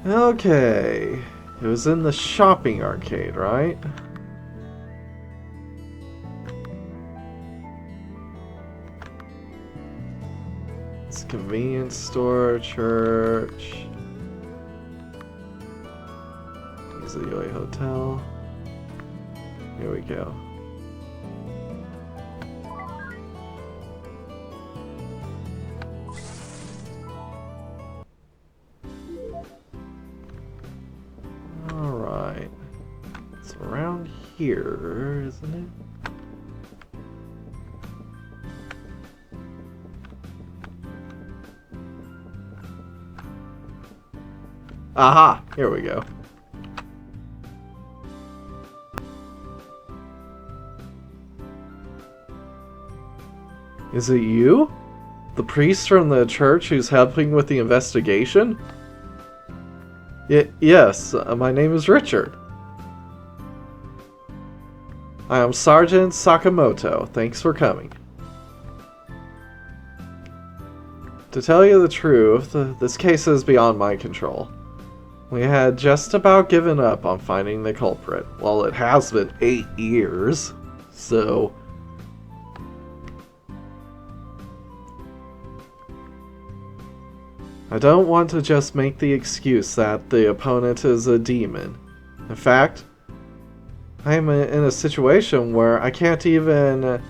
Okay. It was in the shopping arcade, right? It's a convenience store, church. It's a UA hotel. Here we go. Alright. It's around here, isn't it? Aha! Here we go. Is it you? The priest from the church who's helping with the investigation? Yes, my name is Richard. I am Sergeant Sakamoto. Thanks for coming. To tell you the truth, this case is beyond my control. We had just about given up on finding the culprit. Well, it has been 8 years, so... I don't want to just make the excuse that the opponent is a demon. In fact, I am in a situation where I can't even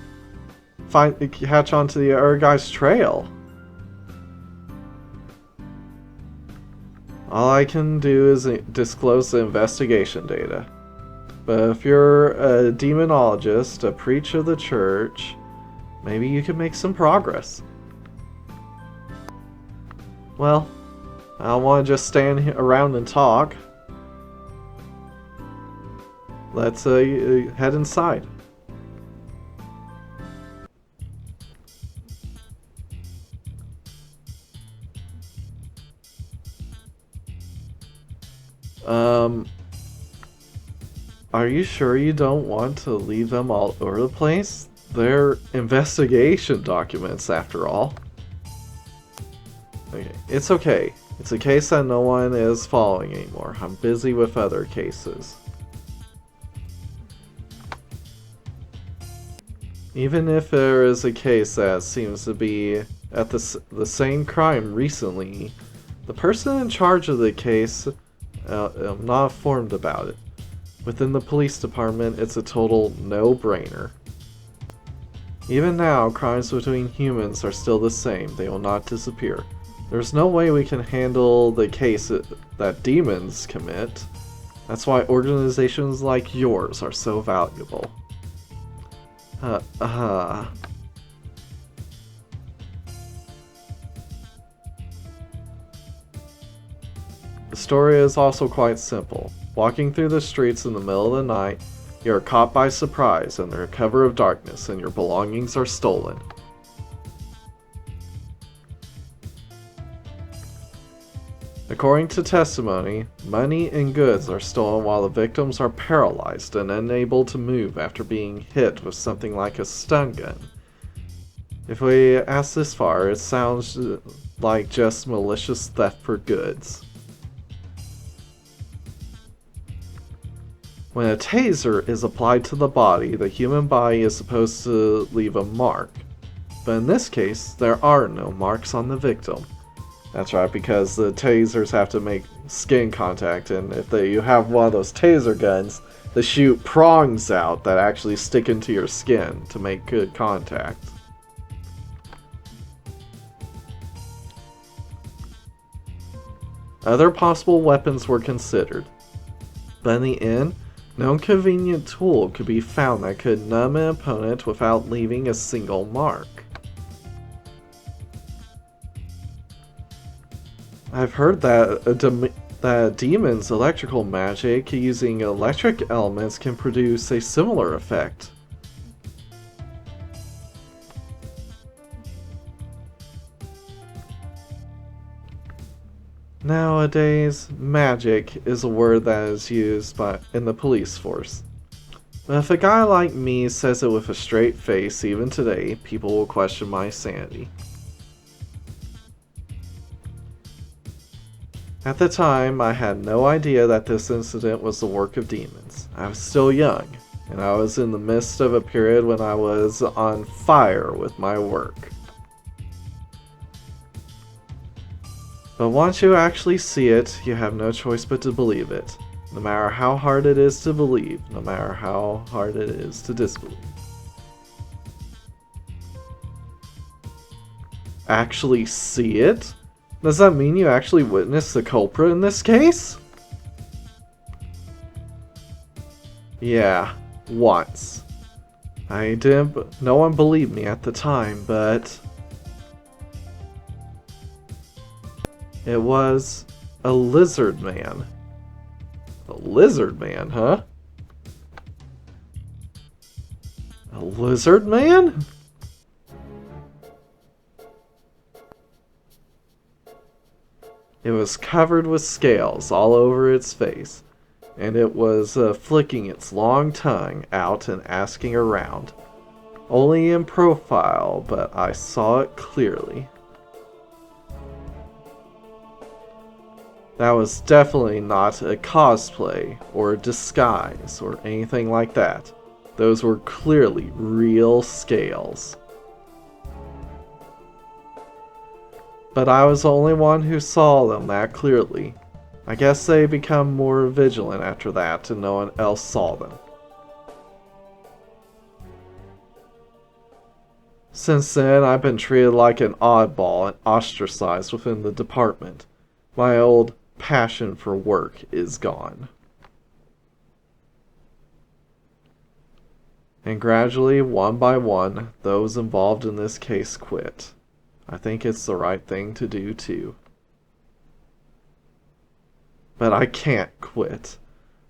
catch onto the other guy's trail. All I can do is disclose the investigation data. But if you're a demonologist, a preacher of the church, maybe you could make some progress. Well, I don't want to just stand around and talk. Let's head inside. Are you sure you don't want to leave them all over the place? They're investigation documents, after all. Okay, it's okay. It's a case that no one is following anymore. I'm busy with other cases. Even if there is a case that seems to be at the same crime recently, the person in charge of the case, I'm not informed about it. Within the police department, it's a total no-brainer. Even now, crimes between humans are still the same. They will not disappear. There's no way we can handle the case that demons commit. That's why organizations like yours are so valuable. The story is also quite simple. Walking through the streets in the middle of the night, you are caught by surprise under a cover of darkness and your belongings are stolen. According to testimony, money and goods are stolen while the victims are paralyzed and unable to move after being hit with something like a stun gun. If we ask this far, it sounds like just malicious theft for goods. When a taser is applied to the body, the human body is supposed to leave a mark. But in this case, there are no marks on the victim. That's right, because the tasers have to make skin contact, and if you have one of those taser guns, they shoot prongs out that actually stick into your skin to make good contact. Other possible weapons were considered, but in the end, no convenient tool could be found that could numb an opponent without leaving a single mark. I've heard that that demons' electrical magic using electric elements can produce a similar effect. Nowadays, magic is a word that is used in the police force. But if a guy like me says it with a straight face even today, people will question my sanity. At the time, I had no idea that this incident was the work of demons. I was still young, and I was in the midst of a period when I was on fire with my work. But once you actually see it, you have no choice but to believe it. No matter how hard it is to believe, no matter how hard it is to disbelieve. Actually see it? Does that mean you actually witnessed the culprit in this case? Yeah, once. I didn't. No one believed me at the time, but it was a Lizardman. A Lizardman, huh? A Lizardman? It was covered with scales all over its face, and it was flicking its long tongue out and asking around. Only in profile, but I saw it clearly. That was definitely not a cosplay or a disguise or anything like that. Those were clearly real scales. But I was the only one who saw them that clearly. I guess they become more vigilant after that and no one else saw them. Since then, I've been treated like an oddball and ostracized within the department. My old passion for work is gone. And gradually, one by one, those involved in this case quit. I think it's the right thing to do too. But I can't quit.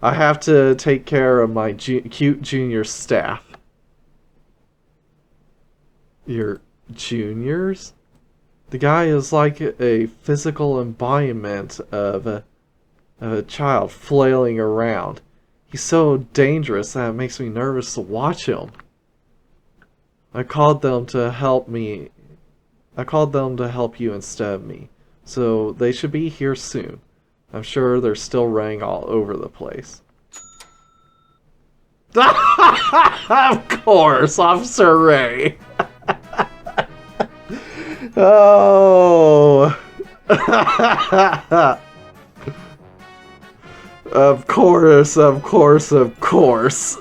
I have to take care of my cute junior staff. Your juniors? The guy is like a physical embodiment of a child flailing around. He's so dangerous that it makes me nervous to watch him. I called them to help you instead of me, so they should be here soon. I'm sure they're still running all over the place. Of course, Officer Ray. Oh. Of course, of course, of course.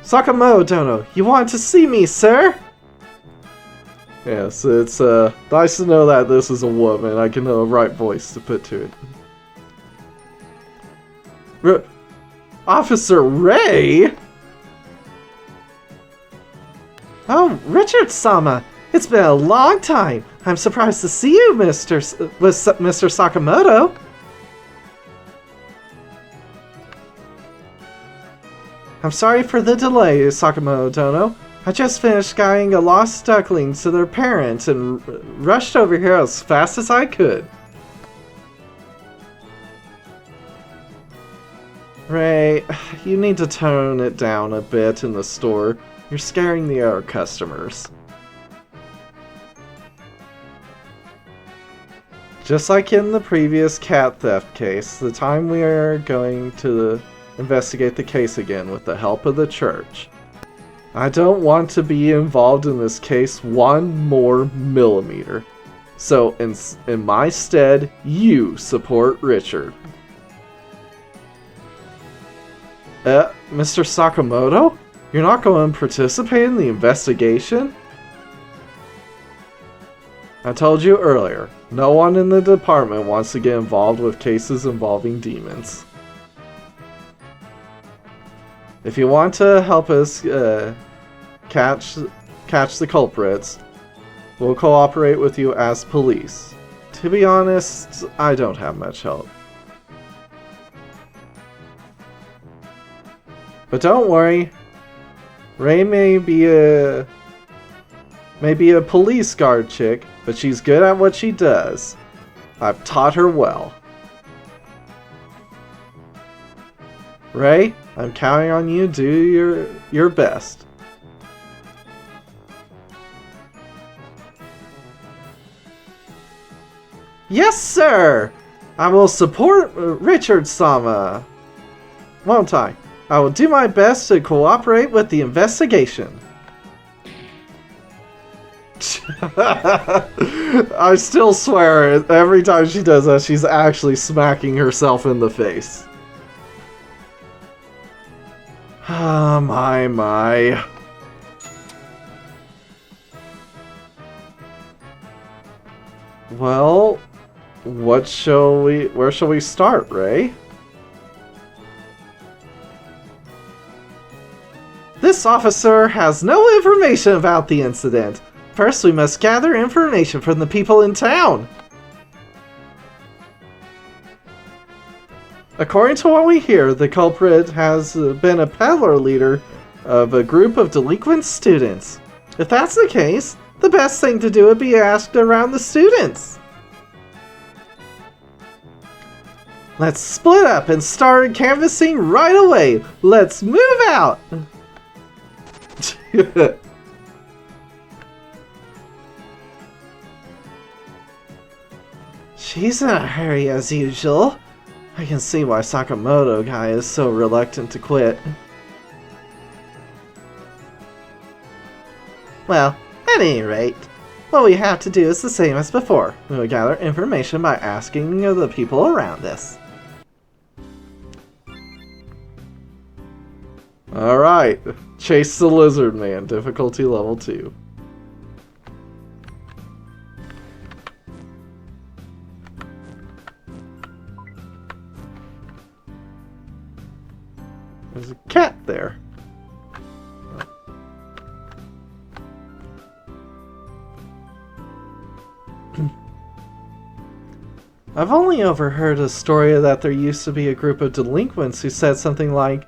Sakamoto, you want to see me, sir? Yes, it's nice to know that this is a woman. I can know the right voice to put to it. Officer Ray? Oh, Richard-sama, it's been a long time. I'm surprised to see you, Mr. Sakamoto. I'm sorry for the delay, Sakamoto. I just finished guiding a lost duckling to their parents and rushed over here as fast as I could. Ray, you need to tone it down a bit in the store. You're scaring the other customers. Just like in the previous cat theft case, the time we are going to investigate the case again with the help of the church. I don't want to be involved in this case one more millimeter. So in my stead, you support Richard. Mr. Sakamoto? You're not going to participate in the investigation? I told you earlier, no one in the department wants to get involved with cases involving demons. If you want to help us catch the culprits, we'll cooperate with you as police. To be honest, I don't have much help. But don't worry, Ray may be a police guard chick, but she's good at what she does. I've taught her well. Ray, I'm counting on you to do your best. Yes, sir! I will support Richard-sama. Won't I? I will do my best to cooperate with the investigation. I still swear every time she does that, she's actually smacking herself in the face. Ah, my. Well, where shall we start, Ray? This officer has no information about the incident. First, we must gather information from the people in town. According to what we hear, the culprit has been a peddler leader of a group of delinquent students. If that's the case, the best thing to do would be asked around the students. Let's split up and start canvassing right away. Let's move out. She's in a hurry as usual. I can see why Sakamoto guy is so reluctant to quit. Well, at any rate, what we have to do is the same as before. We will gather information by asking the people around us. Alright, chase the Lizardman, difficulty level 2. There's a cat there. I've only overheard a story that there used to be a group of delinquents who said something like,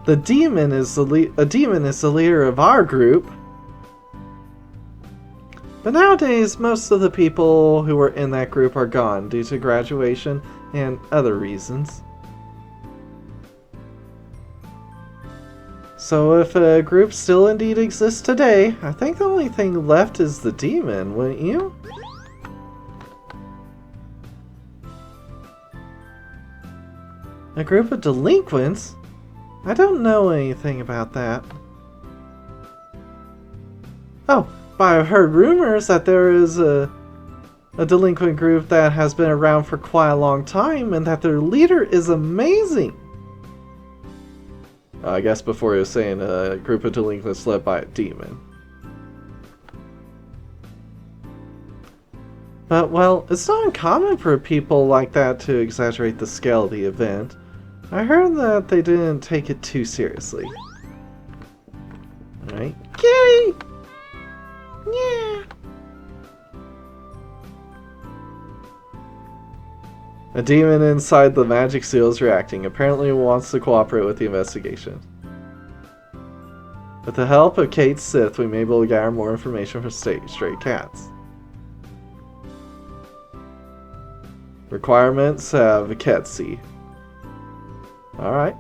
a demon is the leader of our group. But nowadays, most of the people who were in that group are gone due to graduation and other reasons. So if a group still indeed exists today, I think the only thing left is the demon, wouldn't you? A group of delinquents? I don't know anything about that. Oh, but I've heard rumors that there is a delinquent group that has been around for quite a long time and that their leader is amazing. I guess before he was saying a group of delinquents led by a demon. But, well, it's not uncommon for people like that to exaggerate the scale of the event. I heard that they didn't take it too seriously. Alright. Kitty! Yeah! A demon inside the magic seal is reacting. Apparently it wants to cooperate with the investigation. With the help of Kate Sith, we may be able to gather more information from stray cats. Requirements have a Ketsi. Alright.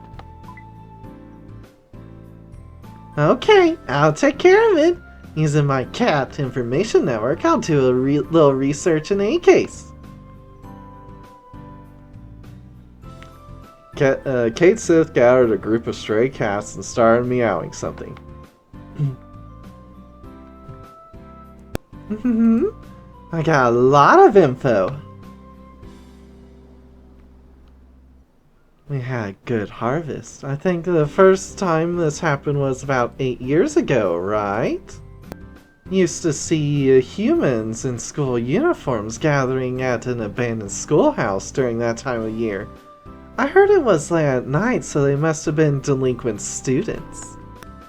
Okay, I'll take care of it. Using my cat information network, I'll do a little research in any case. Kate Sith gathered a group of stray cats and started meowing something. I got a lot of info. We had a good harvest. I think the first time this happened was about 8 years ago, right? Used to see humans in school uniforms gathering at an abandoned schoolhouse during that time of year. I heard it was late at night, so they must have been delinquent students.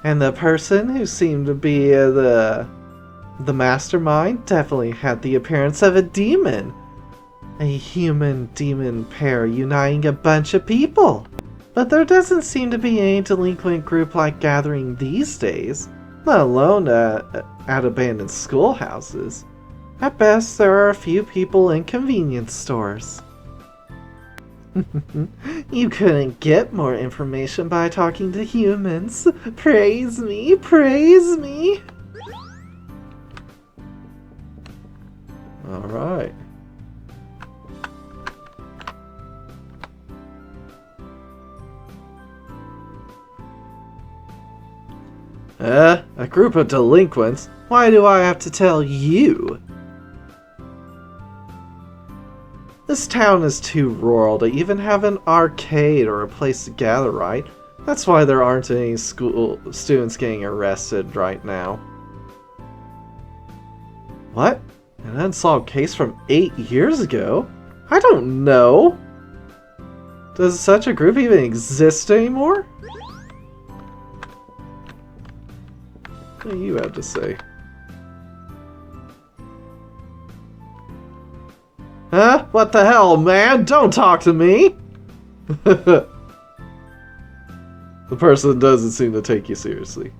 And the person who seemed to be the mastermind definitely had the appearance of a demon. A human-demon pair uniting a bunch of people. But there doesn't seem to be any delinquent group like gathering these days, let alone at abandoned schoolhouses. At best, there are a few people in convenience stores. You couldn't get more information by talking to humans. Praise me, praise me. Alright. A group of delinquents? Why do I have to tell you? This town is too rural to even have an arcade or a place to gather, right? That's why there aren't any school students getting arrested right now. What? An unsolved case from 8 years ago? I don't know. Does such a group even exist anymore? What do you have to say? Huh? What the hell, man? Don't talk to me! The person doesn't seem to take you seriously.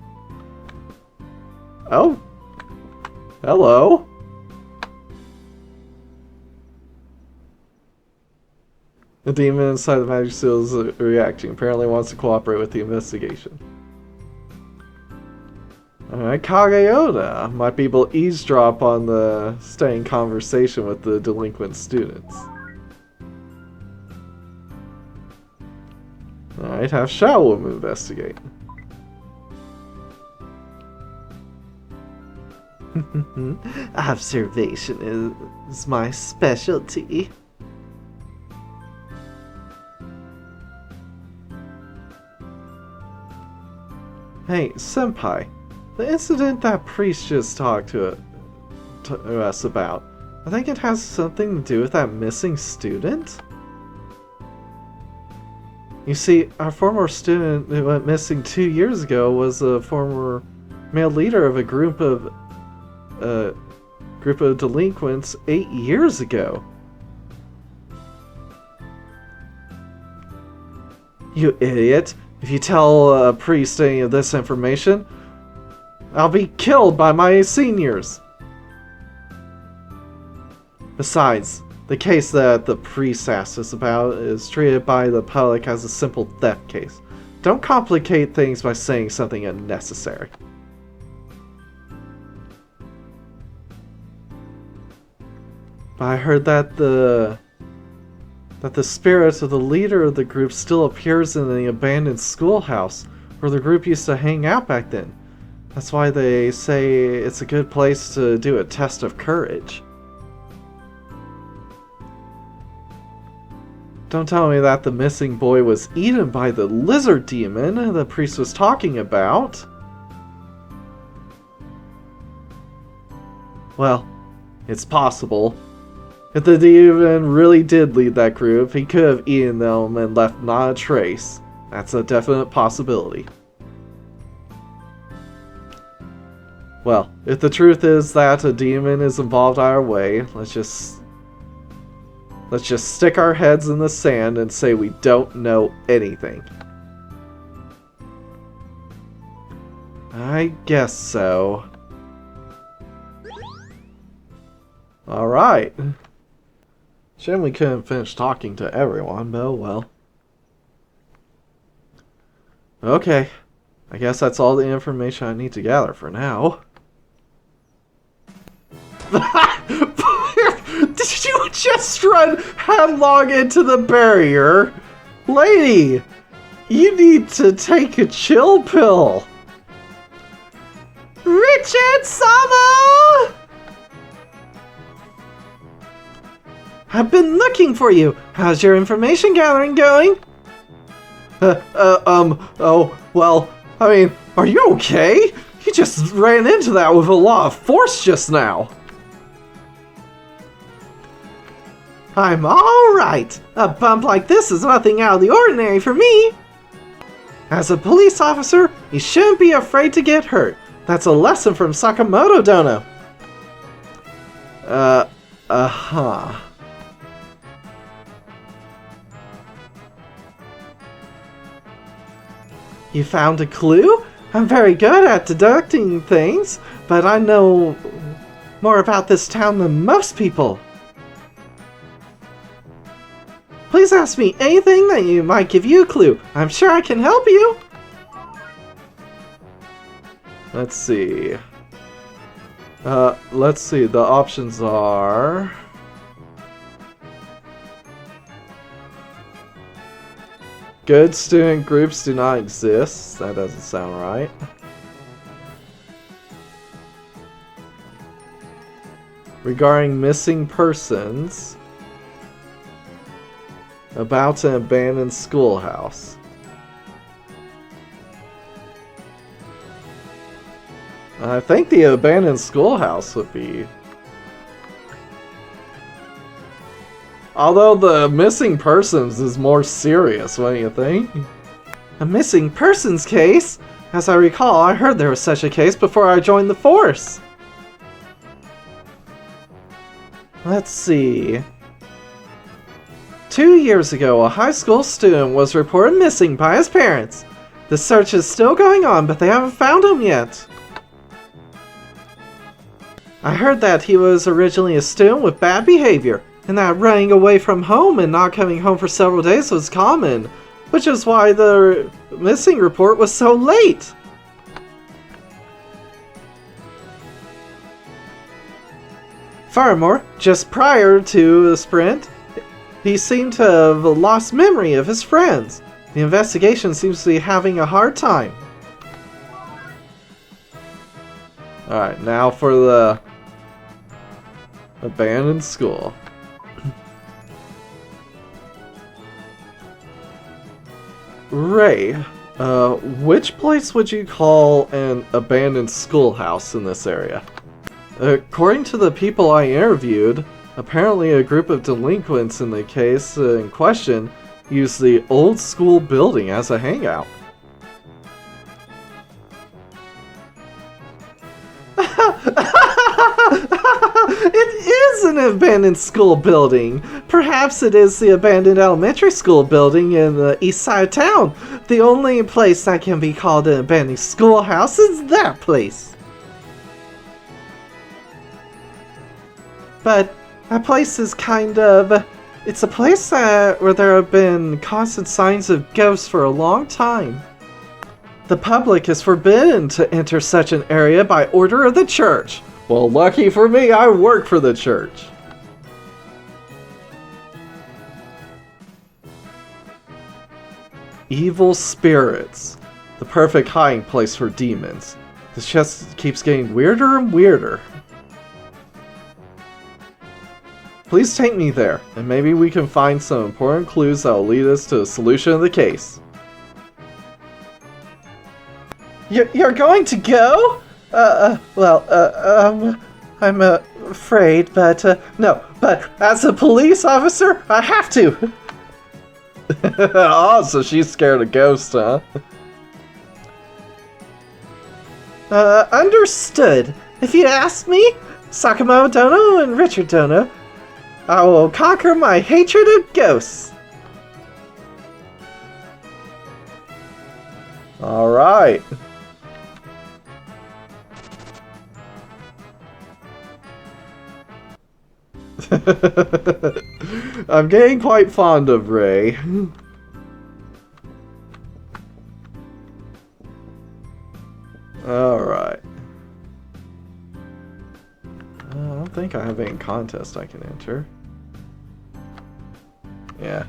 Oh? Hello? The demon inside the magic seal is reacting. Apparently wants to cooperate with the investigation. Alright, Kageyoda might be able to eavesdrop on the staying conversation with the delinquent students. Alright, have Shaolin investigate. Observation is my specialty. Hey, Senpai. The incident that priest just talked to us about, I think it has something to do with that missing student? You see, our former student who went missing 2 years ago was a former male leader of a group of delinquents 8 years ago. You idiot! If you tell a priest any of this information, I'll be killed by my seniors! Besides, the case that the priest asked us about is treated by the public as a simple theft case. Don't complicate things by saying something unnecessary. But I heard that the spirit of the leader of the group still appears in the abandoned schoolhouse where the group used to hang out back then. That's why they say it's a good place to do a test of courage. Don't tell me that the missing boy was eaten by the lizard demon the priest was talking about. Well, it's possible. If the demon really did lead that group, he could have eaten them and left not a trace. That's a definite possibility. Well, if the truth is that a demon is involved either way, let's just stick our heads in the sand and say we don't know anything. I guess so. Alright. Shame we couldn't finish talking to everyone, but oh well. Okay. I guess that's all the information I need to gather for now. Did you just run headlong into the barrier? Lady, you need to take a chill pill. Richard-sama! I've been looking for you. How's your information gathering going? Oh, well, I mean, are you okay? You just ran into that with a lot of force just now. I'm alright. A bump like this is nothing out of the ordinary for me. As a police officer, you shouldn't be afraid to get hurt. That's a lesson from Sakamoto Dono. Uh-huh. You found a clue? I'm very good at deducting things, but I know more about this town than most people. Please ask me anything that might give you a clue. I'm sure I can help you. Let's see. Let's see. The options are... Good student groups do not exist. That doesn't sound right. regarding missing persons about an abandoned schoolhouse. I think the abandoned schoolhouse would be... Although the missing persons is more serious, what do you think? A missing persons case? As I recall, I heard there was such a case before I joined the force. Let's see. 2 years ago, a high school student was reported missing by his parents. The search is still going on, but they haven't found him yet. I heard that he was originally a student with bad behavior, and that running away from home and not coming home for several days was common, which is why the missing report was so late. Furthermore, just prior to the sprint, he seemed to have lost memory of his friends. The investigation seems to be having a hard time. Alright, now for the abandoned school. Ray, which place would you call an abandoned schoolhouse in this area? According to the people I interviewed, apparently a group of delinquents in the case in question used the old school building as a hangout. It is an abandoned school building. Perhaps it is the abandoned elementary school building in the east side of town. The only place that can be called an abandoned schoolhouse is that place. But that place is kind of... It's a place where there have been constant signs of ghosts for a long time. The public is forbidden to enter such an area by order of the church. Well, lucky for me, I work for the church. Evil spirits. The perfect hiding place for demons. This just keeps getting weirder and weirder. Please take me there, and maybe we can find some important clues that will lead us to the solution of the case. You're going to go? I'm afraid, but, no, but as a police officer, I have to! Oh, so she's scared of ghosts, huh? Understood. If you ask me, Sakamoto Dono and Richard Dono, I will conquer my hatred of ghosts. Alright. I'm getting quite fond of Ray. Alright. I don't think I have any contest I can enter. Yeah.